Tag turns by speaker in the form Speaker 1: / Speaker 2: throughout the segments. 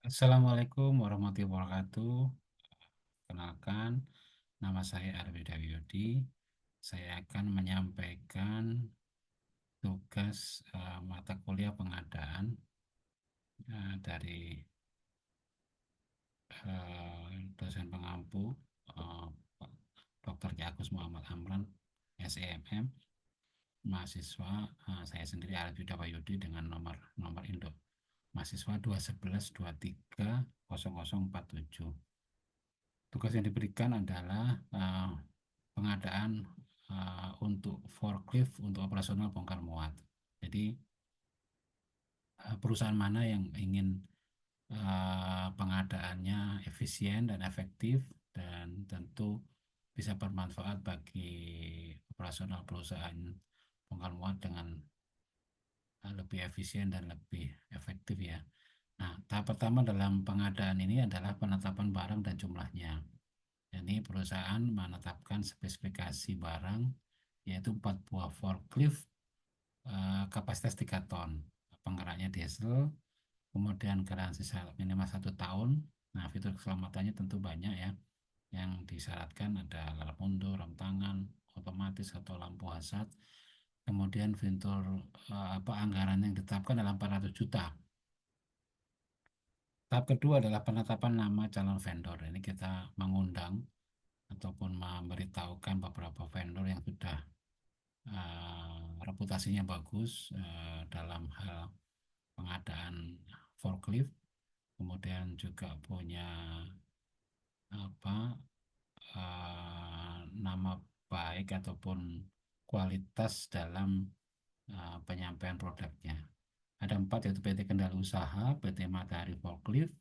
Speaker 1: Assalamualaikum warahmatullahi wabarakatuh. Kenalkan, nama saya Arwi Dawyodi. Saya akan menyampaikan tugas mata kuliah pengadaan dari dosen pengampu eh, Pak Dr. Agus Muhammad Amran, SEMM, mahasiswa saya sendiri Arwi Dawyodi dengan nomor nomor induk mahasiswa 211230047. Tugas yang diberikan adalah pengadaan untuk forklift untuk operasional bongkar muat. Jadi perusahaan mana yang ingin pengadaannya efisien dan efektif dan tentu bisa bermanfaat bagi operasional perusahaan bongkar muat dengan lebih efisien dan lebih efektif ya. Nah, tahap pertama dalam pengadaan ini adalah penetapan barang dan jumlahnya. Jadi perusahaan menetapkan spesifikasi barang yaitu 4 buah forklift kapasitas 3 ton, penggeraknya diesel, kemudian garansi minimal 1 tahun. Nah, fitur keselamatannya tentu banyak ya. Yang disyaratkan ada lampu mundur, rem tangan, otomatis atau lampu hazard. Kemudian fitur anggaran yang ditetapkan adalah 400 juta. Tahap kedua adalah penetapan nama calon vendor. Ini kita mengundang ataupun memberitahukan beberapa vendor yang sudah reputasinya bagus dalam hal pengadaan forklift, kemudian juga punya apa nama baik ataupun kualitas dalam penyampaian produknya. Ada 4 yaitu PT Kendali Usaha, PT Matahari Forklift,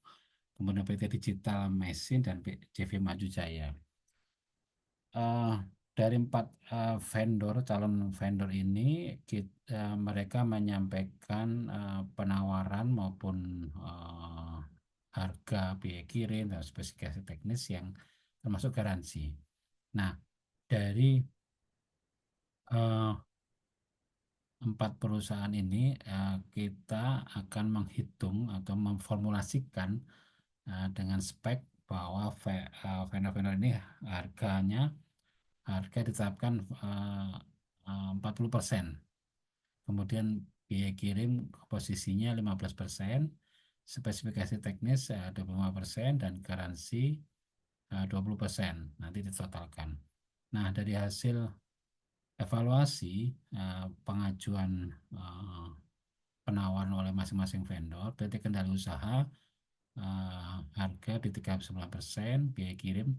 Speaker 1: kemudian PT Digital Mesin dan CV Maju Jaya. eh, dari 4 calon vendor ini mereka menyampaikan penawaran maupun harga biaya kirim dan spesifikasi teknis yang termasuk garansi. Nah, dari 4 perusahaan ini kita akan menghitung atau memformulasikan dengan spek bahwa vendor-vendor ini harganya harga ditetapkan 40%. Kemudian biaya kirim posisinya 15%, spesifikasi teknis 25% dan garansi 20%. Nanti ditotalkan. Nah, dari hasil evaluasi pengajuan penawaran oleh masing-masing vendor, PT Kendali Usaha harga di 39%, biaya kirim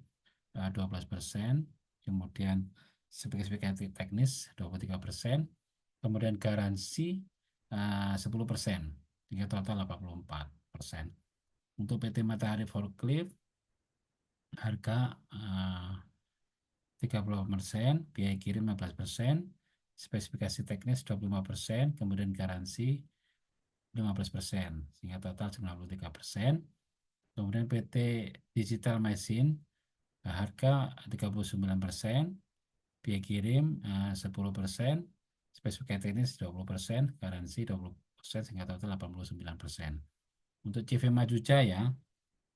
Speaker 1: 12%, kemudian spesifikasi teknis 23%, kemudian garansi 10%, hingga total 84%. Untuk PT Matahari Forklift harga 30%, biaya kirim 15%, spesifikasi teknis 25%, kemudian garansi 15%, sehingga total 93%. Kemudian PT Digital Machine harga 39%, biaya kirim 10%, spesifikasi teknis 20%, garansi 20%, sehingga total 89%. Untuk CV Maju Jaya,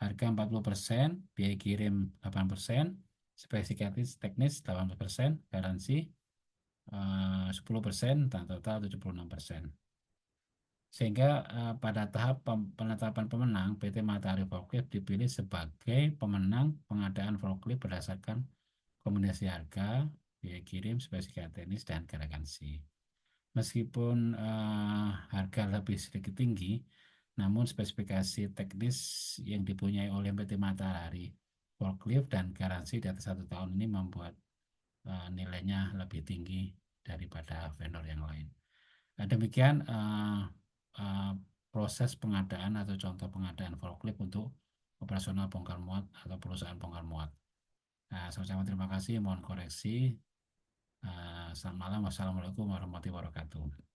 Speaker 1: harga 40%, biaya kirim 8%, spesifikasi teknis 18%, garansi 10%, dan total 76%. Sehingga pada tahap penetapan pemenang, PT Matahari Forklift dipilih sebagai pemenang pengadaan forklift berdasarkan kombinasi harga, biaya kirim, spesifikasi teknis, dan garansi. Meskipun harga lebih sedikit tinggi, namun spesifikasi teknis yang dipunyai oleh PT Matahari Forklift dan garansi di atas 1 tahun ini membuat nilainya lebih tinggi daripada vendor yang lain. Nah, demikian uh, proses pengadaan atau contoh pengadaan forklift untuk operasional bongkar muat atau perusahaan bongkar muat. Nah, saya ucapkan terima kasih, mohon koreksi. Selamat malam, wassalamualaikum warahmatullahi wabarakatuh.